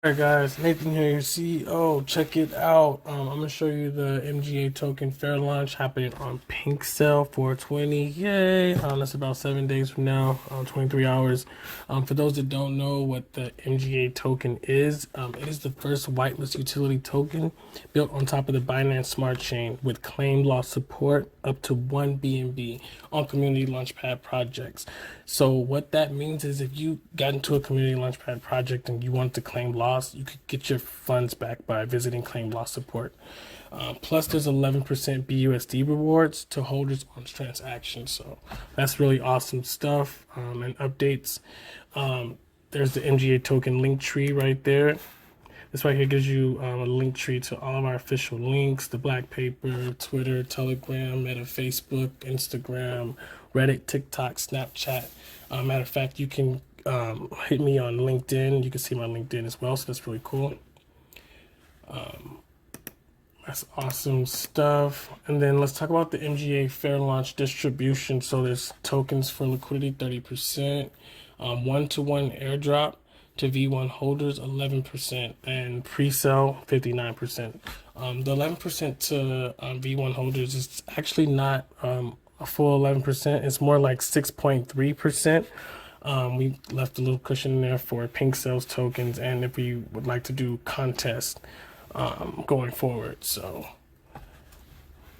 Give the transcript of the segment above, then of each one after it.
Alright guys, Nathan here, your CEO. Check it out. I'm gonna show you the MGA token fair launch happening on Pinksale 420. Yay! That's about 7 days from now, 23 hours. For those that don't know what the MGA token is, it is the first whitelist utility token built on top of the Binance Smart Chain with claim loss support up to 1 BNB on Community Launchpad projects. So what that means is if you got into a Community Launchpad project and you want to claim loss, you could get your funds back by visiting claim loss support. Plus, there's 11% BUSD rewards to holders on transactions. So that's really awesome stuff and updates. There's the MGA token link tree right there. This right here gives you a link tree to all of our official links, the black paper, Twitter, Telegram, Meta, Facebook, Instagram, Reddit, TikTok, Snapchat. Matter of fact, you can hit me on LinkedIn. You can see my LinkedIn as well, so that's really cool. That's awesome stuff. And then let's talk about the MGA fair launch distribution. So there's tokens for liquidity, 30%, one-to-one airdrop to V1 holders, 11%, and pre-sale, 59%. The 11% to V1 holders is actually not a full 11%. It's more like 6.3%. We left a little cushion in there for Pinksale's tokens, and if we would like to do contests going forward. So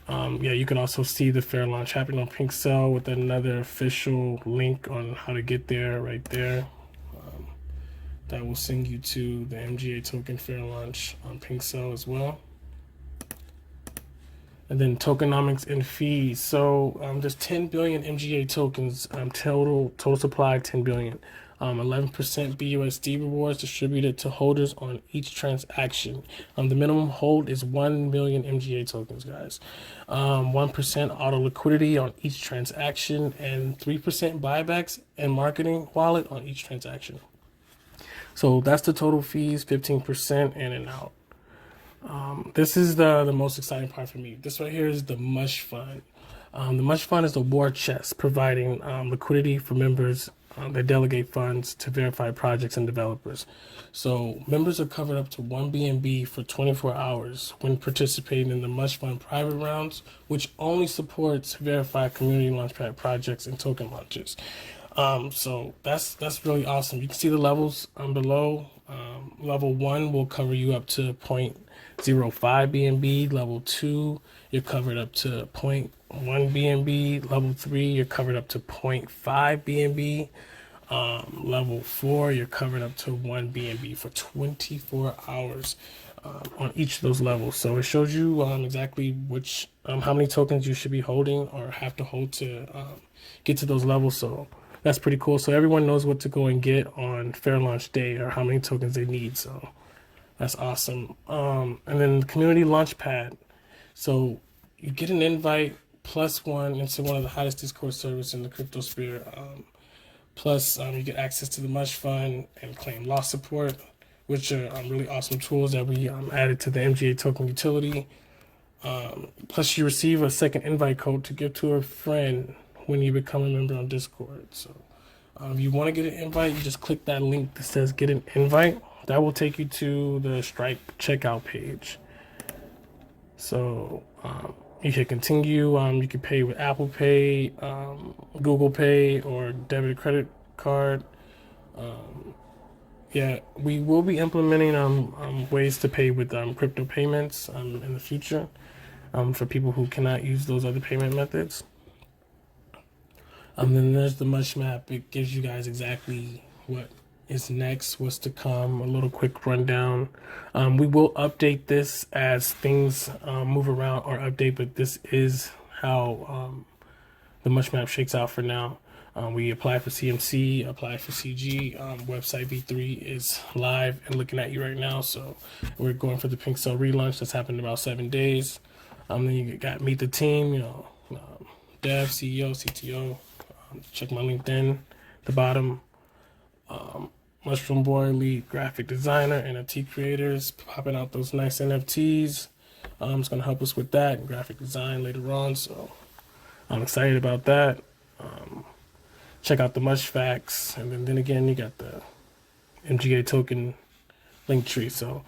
yeah, you can also see the fair launch happening on Pinksale with another official link on how to get there right there. That will send you to the MGA token fair launch on Pinksale as well. And then tokenomics and fees. So there's 10 billion MGA tokens, total supply 10 billion. 11% BUSD rewards distributed to holders on each transaction. The minimum hold is 1 million MGA tokens, guys. 1% auto liquidity on each transaction, and 3% buybacks and marketing wallet on each transaction. So that's the total fees, 15% in and out. This is the most exciting part for me. This right here is the Mush Fund. The Mush Fund is the war chest providing liquidity for members that delegate funds to verified projects and developers. So members are covered up to 1 BNB for 24 hours when participating in the Mush Fund private rounds, which only supports verified Community Launchpad projects and token launches. So that's really awesome. You can see the levels below. Level 1 will cover you up to 0.05 BNB. Level 2, you're covered up to 0.1 BNB. Level 3, you're covered up to 0.5 BNB. Level 4, you're covered up to 1 BNB for 24 hours on each of those levels. So it shows you exactly which how many tokens you should be holding or have to hold to get to those levels. So that's pretty cool. So everyone knows what to go and get on fair launch day or how many tokens they need. So that's awesome. And then the Community Launchpad. So you get an invite +1 into one of the hottest Discord servers in the crypto sphere. Plus, you get access to the Mush Fund and claim loss support, which are really awesome tools that we added to the MGA token utility. Plus, you receive a second invite code to give to a friend when you become a member on Discord. So if you want to get an invite, you just click that link that says get an invite. That will take you to the Stripe checkout page. So you can continue. You can pay with Apple Pay, Google Pay, or debit credit card. Yeah, we will be implementing ways to pay with crypto payments in the future for people who cannot use those other payment methods. Then there's the Mush map. It gives you guys exactly what is next, what's to come, a little quick rundown. We will update this as things move around or update, but this is how the Mush map shakes out for now. We apply for CMC, apply for CG. Website V3 is live and looking at you right now. So we're going for the Pinksale relaunch that's happened in about 7 days. Then you got meet the team, dev, CEO, CTO. Check my LinkedIn at the bottom. Mushroom Boy, lead graphic designer, NFT creators, popping out those nice NFTs. It's going to help us with that and graphic design later on. So I'm excited about that. Check out the Mush facts. And then again, you got the MGA token link tree. So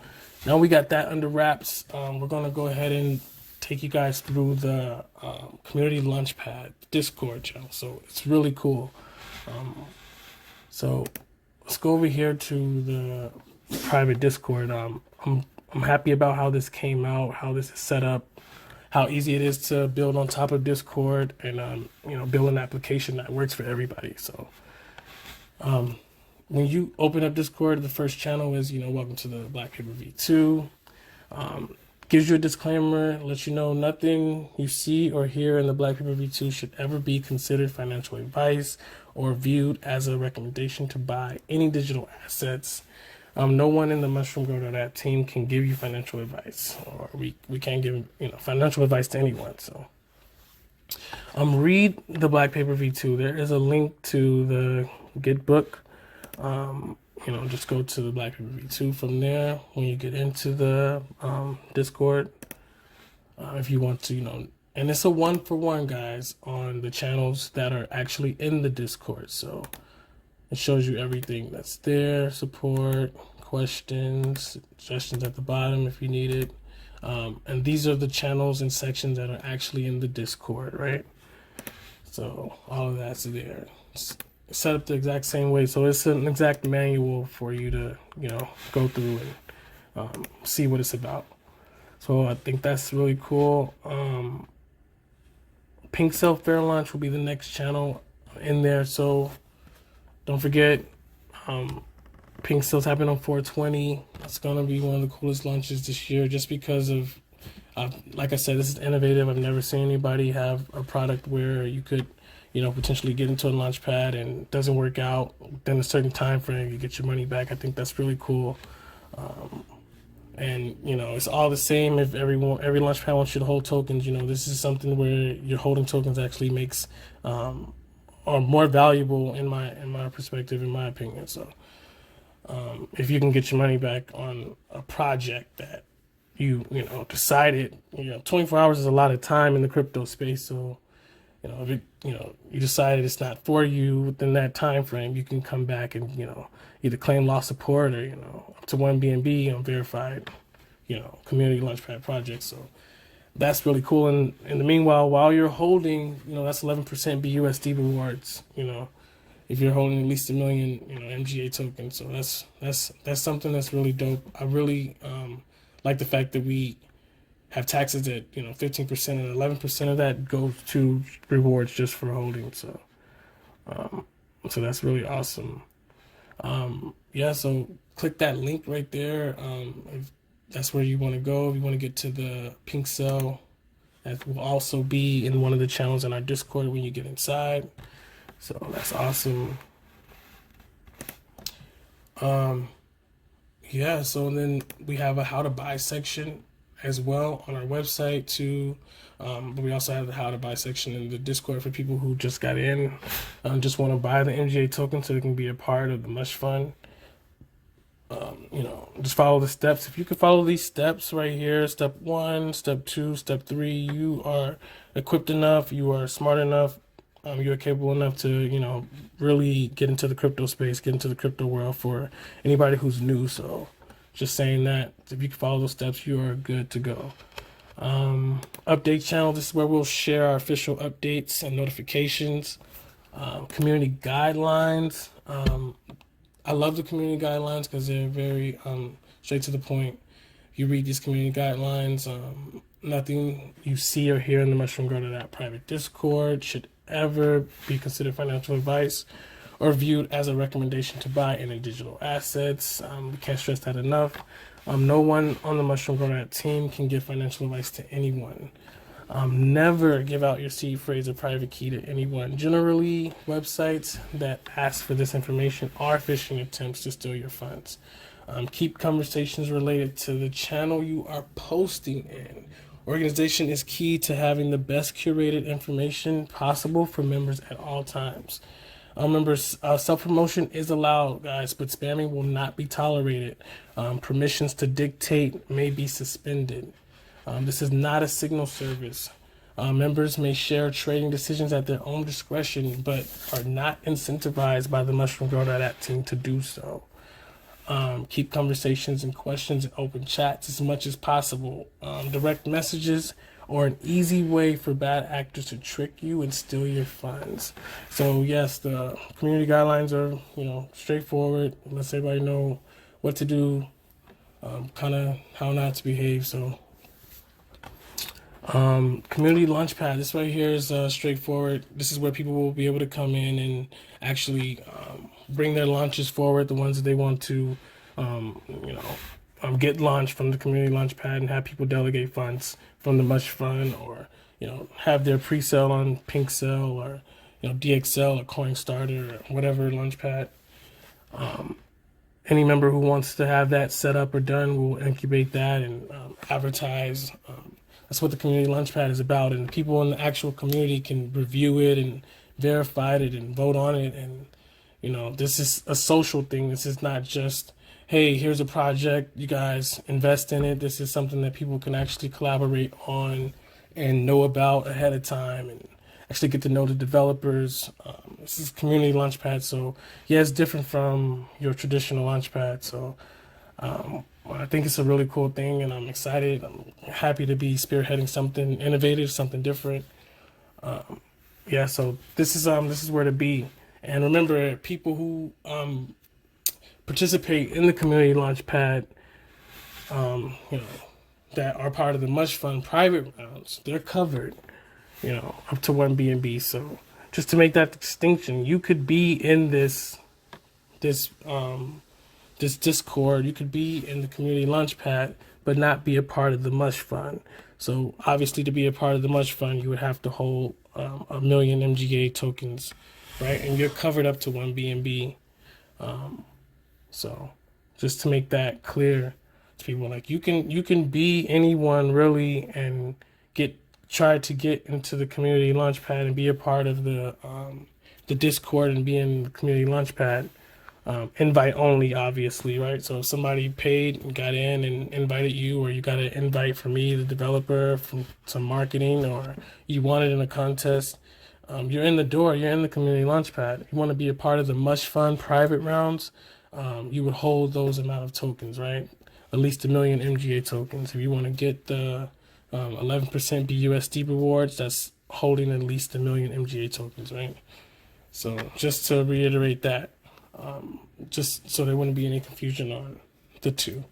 now we got that under wraps. We're gonna go ahead and take you guys through the Community Launchpad Discord channel. So it's really cool. So let's go over here to the private Discord. I'm happy about how this came out, how this is set up, how easy it is to build on top of Discord, and build an application that works for everybody. So when you open up Discord, the first channel is welcome to the Black Paper V2. Gives you a disclaimer, lets you know nothing you see or hear in the Black Paper V2 should ever be considered financial advice or viewed as a recommendation to buy any digital assets. No one in the MushroomGirl.app team can give you financial advice, or we can't give financial advice to anyone. So read the Black Paper V2. There is a link to the Get book. Just go to the Black Paper V2 from there. When you get into the Discord, if you want to, and it's a 1-for-1, guys, on the channels that are actually in the Discord. So it shows you everything that's there, support, questions, suggestions at the bottom if you need it. And these are the channels and sections that are actually in the Discord, right? So all of that's there. It's set up the exact same way. So it's an exact manual for you to, go through and see what it's about. So I think that's really cool. Pinksale Fair Launch will be the next channel in there. So don't forget, Pinksale's happening on 420. It's going to be one of the coolest launches this year just because of, like I said, this is innovative. I've never seen anybody have a product where you could, potentially get into a launch pad and it doesn't work out within a certain time frame, you get your money back. I think that's really cool. And it's all the same if every launch pad wants you to hold tokens. This is something where your holding tokens actually makes are more valuable in my perspective, in my opinion. So if you can get your money back on a project that you decided, 24 hours is a lot of time in the crypto space. So if you decided it's not for you within that time frame, you can come back and either claim lost support or up to 1 BNB on verified community launchpad projects. So that's really cool. And in the meanwhile, while you're holding, that's 11% BUSD rewards. If you're holding at least 1 million MGA tokens. So that's something that's really dope. I really like the fact that we have taxes at 15%, and 11% of that goes to rewards just for holding. So so that's really awesome. So click that link right there. If that's where you want to go. If you want to get to the Pinksale, that will also be in one of the channels in our Discord when you get inside. So that's awesome. So then we have a how to buy section as well on our website too. But we also have the how to buy section in the Discord for people who just got in, just want to buy the MGA token so they can be a part of the Mush Fund. Just follow the steps. If you can follow these steps right here, step 1, step 2, step 3, you are equipped enough, you are smart enough, you are capable enough to, really get into the crypto space, get into the crypto world for anybody who's new. So just saying that if you can follow those steps, you are good to go. Update channel, this is where we'll share our official updates and notifications. Community guidelines. I love the community guidelines because they're very straight to the point. You read these community guidelines, nothing you see or hear in the MushroomGirl.app private Discord should ever be considered financial advice or viewed as a recommendation to buy any digital assets. We can't stress that enough. No one on the MushroomGirl.app team can give financial advice to anyone. Never give out your seed phrase or private key to anyone. Generally, websites that ask for this information are phishing attempts to steal your funds. Keep conversations related to the channel you are posting in. Organization is key to having the best curated information possible for members at all times. Members, self-promotion is allowed, guys, but spamming will not be tolerated. Permissions to dictate may be suspended. This is not a signal service. Members may share trading decisions at their own discretion, but are not incentivized by the MushroomGirl.app team to do so. Keep conversations and questions in open chats as much as possible. Direct messages or an easy way for bad actors to trick you and steal your funds. So yes, the community guidelines are, straightforward. Lets everybody know what to do, kind of how not to behave. So Community Launchpad. This right here is straightforward. This is where people will be able to come in and actually bring their launches forward, the ones that they want to, get launched from the Community Launchpad, and have people delegate funds from the Mush Fund, or have their pre-sale on Pinksale, or DXL or Coinstarter or whatever Launchpad. Any member who wants to have that set up or done will incubate that and advertise. That's what the Community Launchpad is about, and people in the actual community can review it and verify it and vote on it. And this is a social thing. This is not just, hey, here's a project, you guys invest in it. This is something that people can actually collaborate on and know about ahead of time, and actually get to know the developers. This is Community Launchpad, so yeah, it's different from your traditional Launchpad. So I think it's a really cool thing, and I'm excited. I'm happy to be spearheading something innovative, something different. Yeah, so this is where to be. And remember, people who participate in the Community Launchpad, that are part of the Mush Fund private rounds, they're covered, up to 1 BNB. So just to make that distinction, you could be in this Discord, you could be in the Community Launchpad, but not be a part of the Mush Fund. So obviously, to be a part of the Mush Fund, you would have to hold 1 million MGA tokens, right? And you're covered up to 1 BNB. So just to make that clear to people, like you can be anyone really, and try to get into the Community Launchpad and be a part of the Discord and be in the Community Launchpad. Invite only, obviously, right? So if somebody paid and got in and invited you, or you got an invite from me, the developer, from some marketing, or you won it in a contest, you're in the door, you're in the Community Launchpad. You want to be a part of the Mush Fund private rounds, you would hold those amount of tokens, right? At least 1 million MGA tokens. If you want to get the 11% BUSD rewards, that's holding at least 1 million MGA tokens, right? So just to reiterate that, just so there wouldn't be any confusion on the two.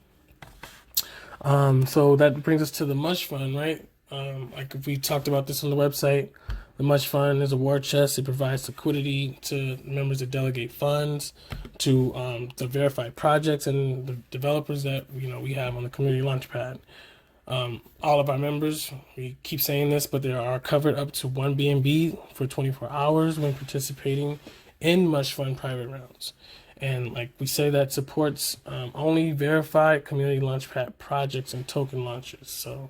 So that brings us to the Mush Fund, right? Like we talked about this on the website, the Mush Fund is a war chest. It provides liquidity to members that delegate funds to verify projects and the developers that we have on the Community Launchpad. All of our members, we keep saying this, but they are covered up to 1 BNB for 24 hours when participating in Mush Fund private rounds. And like we say, that supports only verified Community Launchpad projects and token launches. So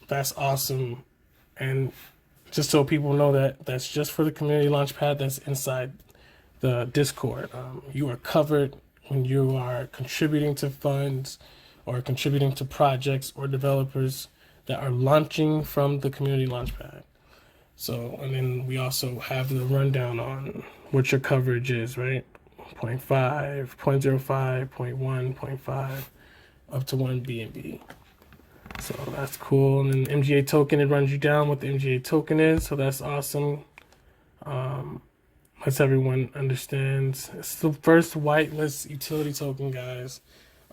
that's awesome. And just so people know, that that's just for the Community Launchpad that's inside the Discord. You are covered when you are contributing to funds or contributing to projects or developers that are launching from the Community Launchpad. So, and then we also have the rundown on what your coverage is, right? 0.5, 0.05, 0.1, 0.5, up to 1 BNB. So that's cool. And then MGA token, it runs you down what the MGA token is. So that's awesome. Lets everyone understands. It's the first whitelist utility token, guys.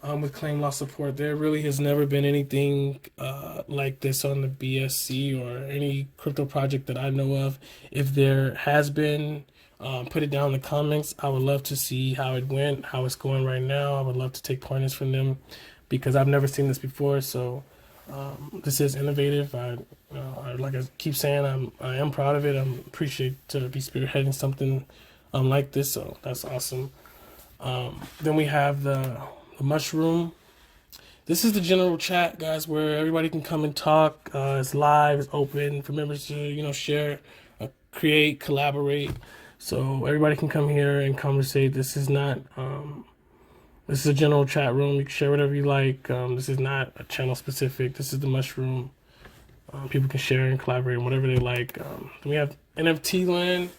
With claim loss support, there really has never been anything like this on the BSC or any crypto project that I know of. If there has been, put it down in the comments. I would love to see how it went, how it's going right now. I would love to take pointers from them, because I've never seen this before. So this is innovative. Like I keep saying, I am proud of it. I appreciate to be spearheading something like this. So that's awesome. Then we have the Mushroom. This is the general chat, guys, where everybody can come and talk. It's live, it's open for members to share, create, collaborate. So everybody can come here and conversate. This is not this is a general chat room. You can share whatever you like. This is not a channel specific. This is the Mushroom. People can share and collaborate on whatever they like. Then we have NFT land.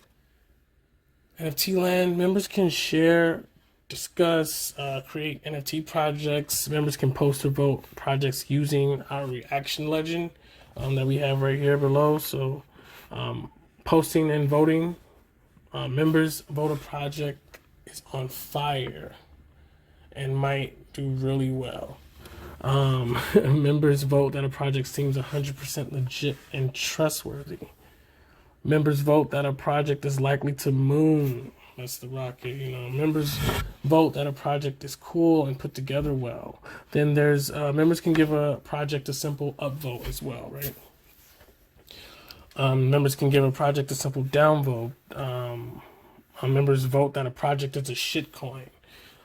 NFT land members can share discuss, create NFT projects. Members can post or vote projects using our reaction legend that we have right here below. So posting and voting, members vote a project is on fire and might do really well. Members vote that a project seems 100% legit and trustworthy. Members vote that a project is likely to moon. That's the rocket, you know. Members vote that a project is cool and put together well. Then there's members can give a project a simple upvote as well, right? Members can give a project a simple downvote. Members vote that a project is a shitcoin.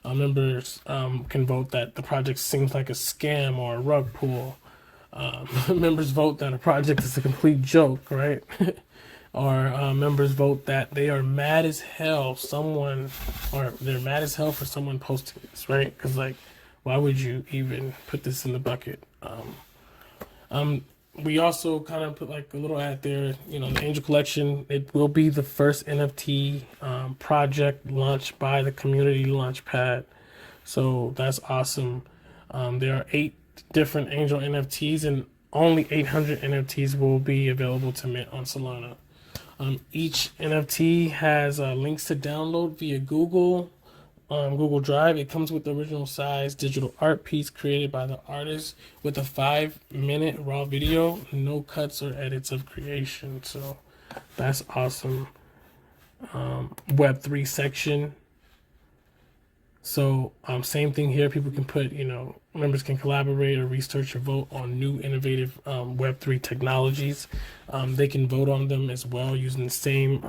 Members can vote that the project seems like a scam or a rug pull. Members vote that a project is a complete joke, right? Or members vote that they are mad as hell they're mad as hell for someone posting this, right? Because, like, why would you even put this in the bucket? We also kind of put like a little ad there, you know, the Angel Collection. It will be the first NFT project launched by the CommunityLaunchPad. So that's awesome. There are 8 different Angel NFTs, and only 800 NFTs will be available to mint on Solana. Each NFT has links to download via Google Drive. It comes with the original size digital art piece created by the artist with a 5-minute raw video, no cuts or edits of creation. So that's awesome. Web3 section. So same thing here. People can put, you know, members can collaborate or research or vote on new innovative Web3 technologies. They can vote on them as well using the same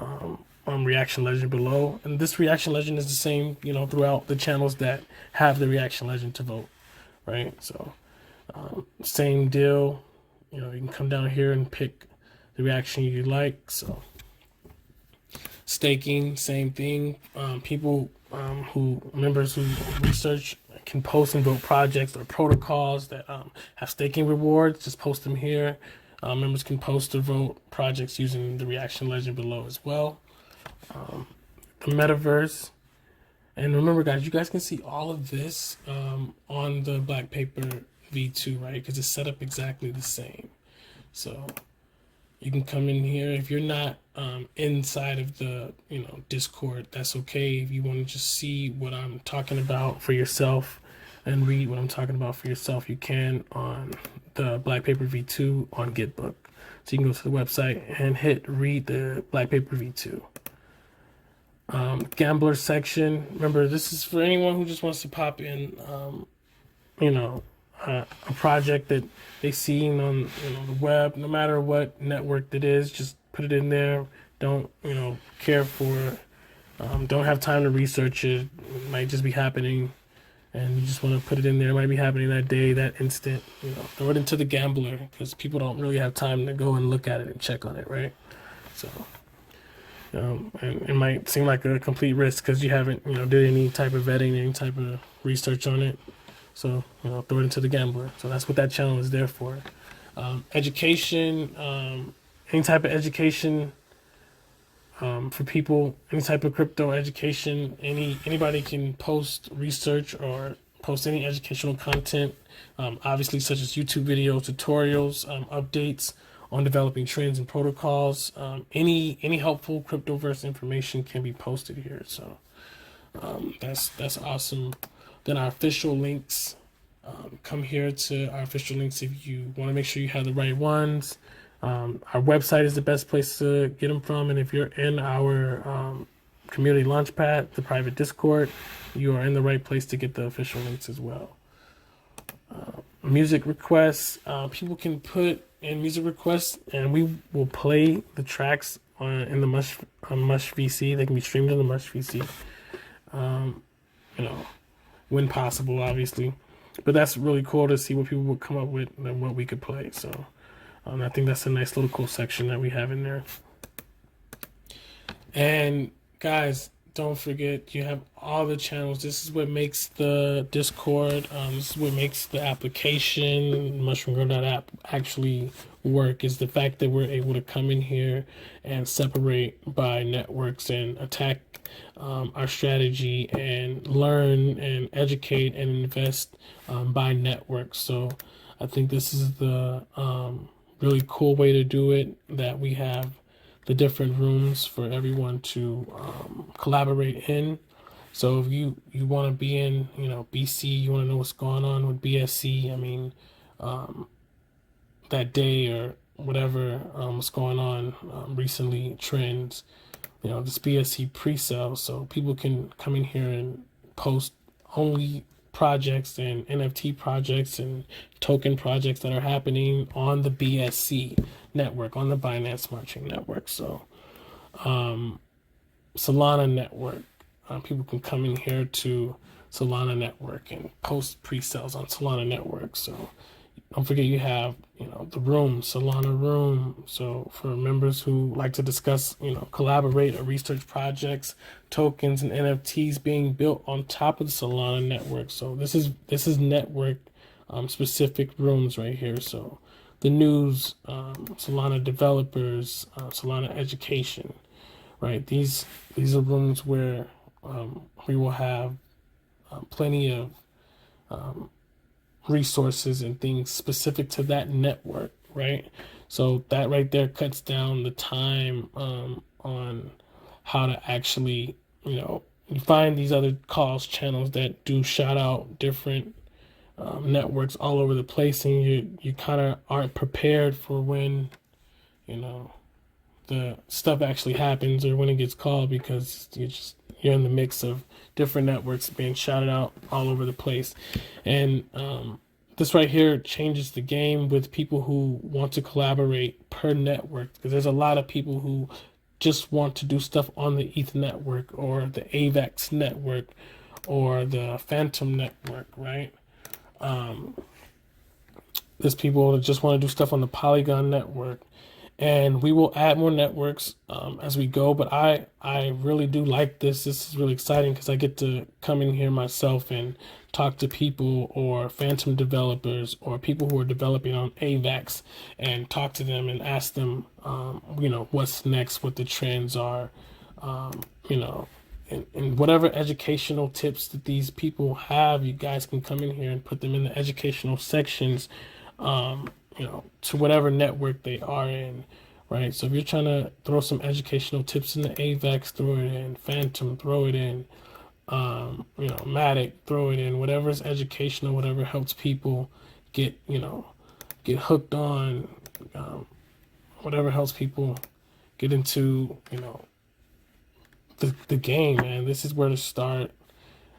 reaction legend below. And this reaction legend is the same, you know, throughout the channels that have the reaction legend to vote, right? So same deal. You know, you can come down here and pick the reaction you like. So staking, same thing. Members who research can post and vote projects or protocols that have staking rewards. Just post them here. Members can post or vote projects using the reaction legend below as well. The Metaverse. And remember, guys, you guys can see all of this on the Black Paper V2, right? Because it's set up exactly the same. So you can come in here. If you're not inside of the, you know, Discord, that's okay. If you want to just see what I'm talking about for yourself and read what I'm talking about for yourself, you can on the Black Paper V2 on Gitbook. So you can go to the website and hit read the Black Paper V2. Gambler section. Remember, this is for anyone who just wants to pop in, you know, a project that they seen on, you know, the web, no matter what network it is, just put it in there. Don't, you know, care for, don't have time to research it. It might just be happening, and you just want to put it in there. It might be happening that day, that instant. You know, throw it into the gambler, because people don't really have time to go and look at it and check on it, right? So, and it might seem like a complete risk because you haven't, you know, did any type of vetting, any type of research on it. So, you know, throw it into the gambler. So that's what that channel is there for. Education, any type of education for people, any type of crypto education. Anybody can post research or post any educational content, obviously such as YouTube videos, tutorials, updates on developing trends and protocols. Any helpful cryptoverse information can be posted here. So that's awesome. Then our official links, come here to our official links if you want to make sure you have the right ones. Our website is the best place to get them from, and if you're in our community launchpad, the private Discord, you are in the right place to get the official links as well. Music requests, people can put in music requests, and we will play the tracks in the Mush VC. They can be streamed in the Mush VC. You know, when possible, obviously, but that's really cool to see what people would come up with and what we could play. So I think that's a nice little cool section that we have in there. And guys, don't forget, you have all the channels. This is what makes the Discord, this is what makes the application MushroomGirl.app actually work, is the fact that we're able to come in here and separate by networks and attack our strategy and learn and educate and invest by network. So I think this is the really cool way to do it, that we have the different rooms for everyone to collaborate in. So if you want to be in, BC, you want to know what's going on with BSC, I mean, that day or whatever what's going on recently, trends, this BSC pre-sale, so people can come in here and post only projects and NFT projects and token projects that are happening on the BSC network, on the Binance Smart Chain network. So Solana network, people can come in here to Solana network and post pre-sales on Solana network. So don't forget, you have the room, Solana room. So for members who like to discuss, collaborate or research projects, tokens, and NFTs being built on top of the Solana network. So this is network specific rooms right here. So the news, Solana developers, Solana education, right? These are rooms where we will have plenty of resources and things specific to that network, right? So that right there cuts down the time on how to actually, you find these other calls, channels that do shout out different networks all over the place, and you kind of aren't prepared for when, the stuff actually happens or when it gets called, because you're in the mix of different networks being shouted out all over the place. And this right here changes the game with people who want to collaborate per network, because there's a lot of people who just want to do stuff on the ETH network or the AVAX network or the Phantom network, right? There's people that just want to do stuff on the Polygon network. And we will add more networks as we go, but I really do like this. This is really exciting because I get to come in here myself and talk to people or Phantom developers or people who are developing on AVAX and talk to them and ask them, what's next, what the trends are, and whatever educational tips that these people have, you guys can come in here and put them in the educational sections, to whatever network they are in, right? So if you're trying to throw some educational tips in the AVAX, throw it in. Phantom, throw it in. Matic, throw it in. Whatever is educational, whatever helps people get hooked on, whatever helps people get into, the game, man. This is where to start.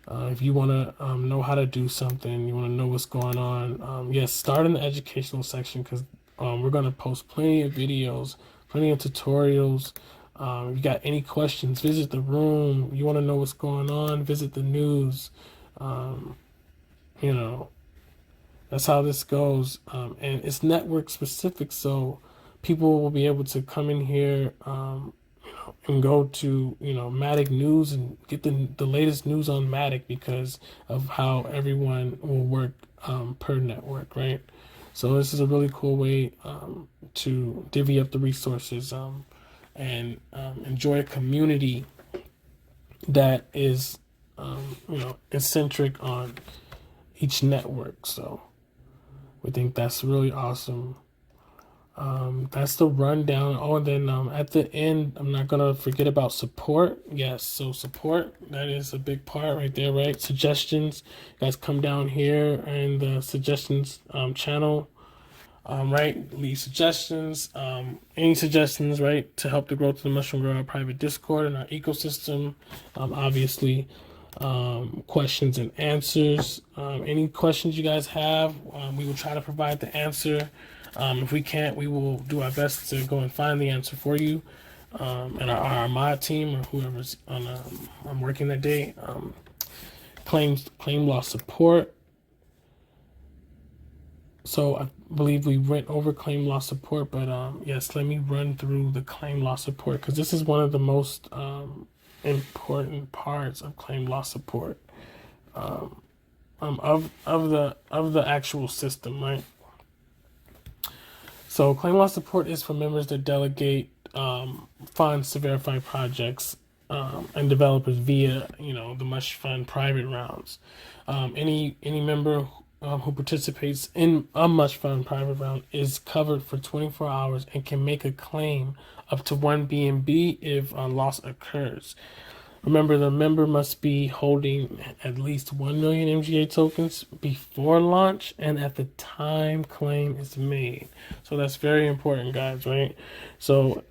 If you want to know how to do something, you want to know what's going on, yes, start in the educational section, because we're going to post plenty of videos, plenty of tutorials. If you got any questions, visit the room. You want to know what's going on, visit the news. That's how this goes. And it's network specific, so people will be able to come in here and go to Matic News and get the latest news on Matic, because of how everyone will work per network, right? So this is a really cool way to divvy up the resources and enjoy a community that is eccentric on each network. So we think that's really awesome. That's the rundown. Oh, and then at the end, I'm not gonna forget about support. Yes, so support, that is a big part right there, right? Suggestions, you guys come down here and the suggestions channel, right? Leave suggestions, any suggestions, right, to help the growth of the Mushroom Girl private Discord and our ecosystem. Obviously, questions and answers. Any questions you guys have, we will try to provide the answer. If we can't, we will do our best to go and find the answer for you. And our mod team or whoever's on I'm working that day, claim loss support. So I believe we went over claim loss support, but yes, let me run through the claim loss support, because this is one of the most important parts of claim loss support of the actual system, right? So claim loss support is for members that delegate funds to verify projects and developers via the Mush Fund private rounds. Any member who participates in a Mush Fund private round is covered for 24 hours and can make a claim up to 1 BNB if a loss occurs. Remember, the member must be holding at least 1 million MGA tokens before launch and at the time claim is made. So that's very important, guys, right? So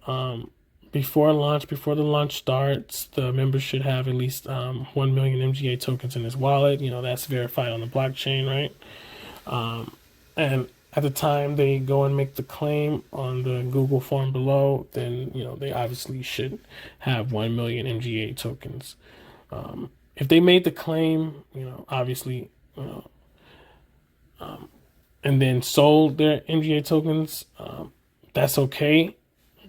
before launch, before the launch starts, the member should have at least 1 million MGA tokens in his wallet. That's verified on the blockchain, right? And at the time they go and make the claim on the Google form below, then they obviously should have 1 million MGA tokens. If they made the claim, obviously, and then sold their MGA tokens, that's okay,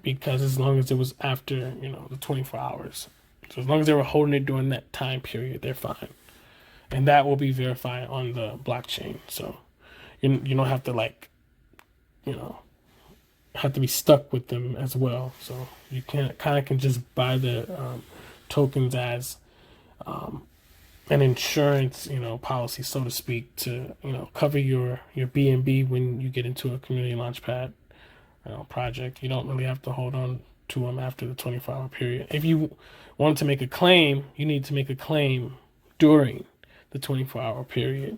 because as long as it was after the 24 hours, so as long as they were holding it during that time period, they're fine, and that will be verified on the blockchain. So you don't have to have to be stuck with them as well. So you can just buy the tokens as an insurance policy, so to speak, to cover your BNB when you get into a community launchpad project. You don't really have to hold on to them after the 24-hour period. If you want to make a claim, you need to make a claim during the 24-hour period.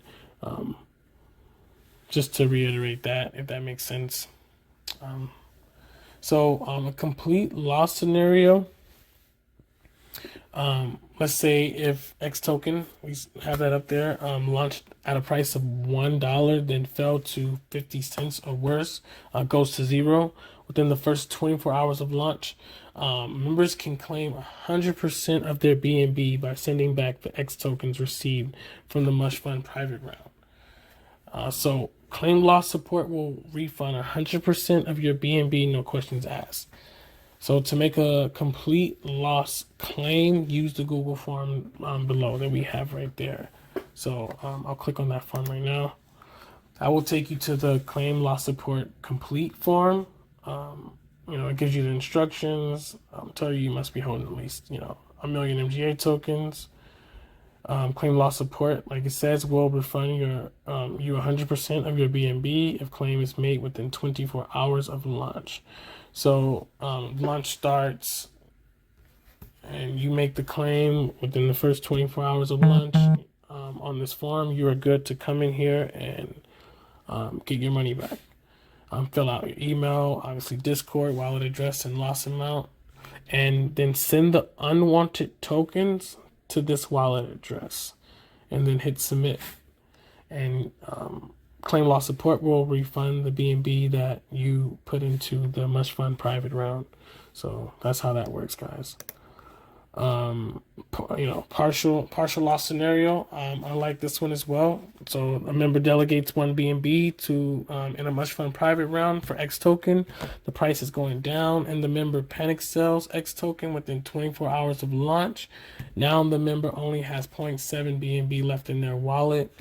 Just to reiterate that, if that makes sense. So a complete loss scenario. Let's say if X token, we have that up there, launched at a price of $1, then fell to 50 cents or worse, goes to zero within the first 24 hours of launch. Members can claim 100% of their BNB by sending back the X tokens received from the Mush Fund private round. So claim loss support will refund 100% of your BNB, no questions asked. So to make a complete loss claim, use the Google form below that we have right there. So I'll click on that form right now. I will take you to the claim loss support complete form. It gives you the instructions. Tell you must be holding at least 1 million MGA tokens. Claim loss support, like it says, will refund you 100% of your BNB if claim is made within 24 hours of launch. So launch starts and you make the claim within the first 24 hours of launch. On this form, you are good to come in here and get your money back. Fill out your email, obviously Discord, wallet address, and loss amount, and then send the unwanted tokens to this wallet address, and then hit submit. And claim loss support will refund the BNB that you put into the Mush Fund private round. So that's how that works, guys. Partial loss scenario. I like this one as well. So a member delegates 1 BNB to in a Mush Fund private round for X token. The price is going down, and the member panic sells X token within 24 hours of launch. Now the member only has 0.7 BNB left in their wallet.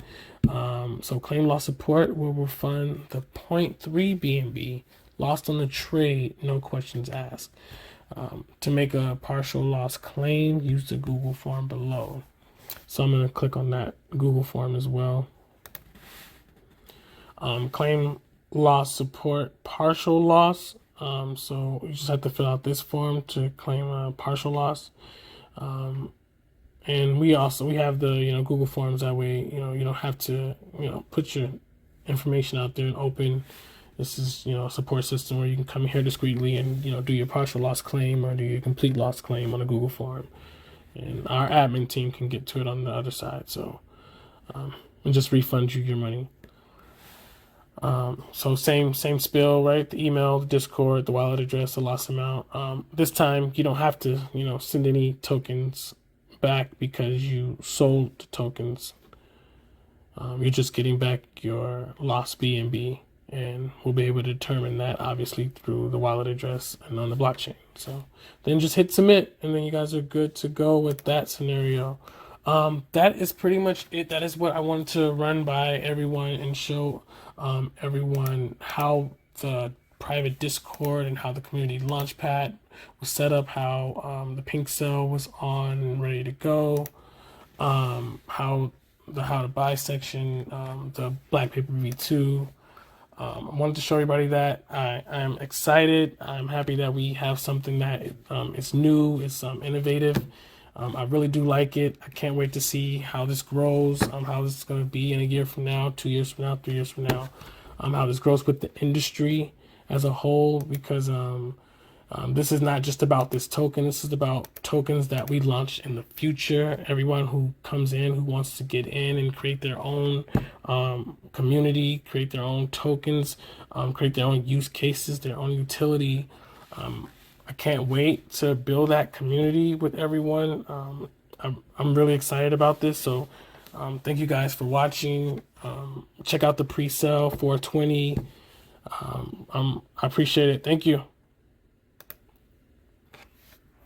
So claim loss support will refund the 0.3 BNB lost on the trade, no questions asked. To make a partial loss claim, use the Google form below. So I'm going to click on that Google form as well. Claim loss support partial loss. So you just have to fill out this form to claim a partial loss. And we have the Google Forms, that way you don't have to put your information out there and open. This is a support system where you can come here discreetly and do your partial loss claim or do your complete loss claim on a Google form, and our admin team can get to it on the other side. So and just refund you your money. So same spill, right? The email, the Discord, the wallet address, the loss amount. This time you don't have to send any tokens back because you sold the tokens. You're just getting back your lost BNB, and we'll be able to determine that obviously through the wallet address and on the blockchain. So then just hit submit, and then you guys are good to go with that scenario. That is pretty much it. That is what I wanted to run by everyone and show everyone how the private Discord and how the community launch pad was set up, how the Pinksale was on and ready to go, how to buy section, the Black Paper V2. I wanted to show everybody that I'm excited. I'm happy that we have something that is new, it's innovative. I really do like it. I can't wait to see how this grows, how this is going to be in a year from now, 2 years from now, 3 years from now, how this grows with the industry as a whole, because this is not just about this token. This is about tokens that we launch in the future. Everyone who comes in, who wants to get in and create their own community, create their own tokens, create their own use cases, their own utility. I can't wait to build that community with everyone. I'm really excited about this. So thank you guys for watching. Check out the pre-sale 420. I appreciate it. Thank you.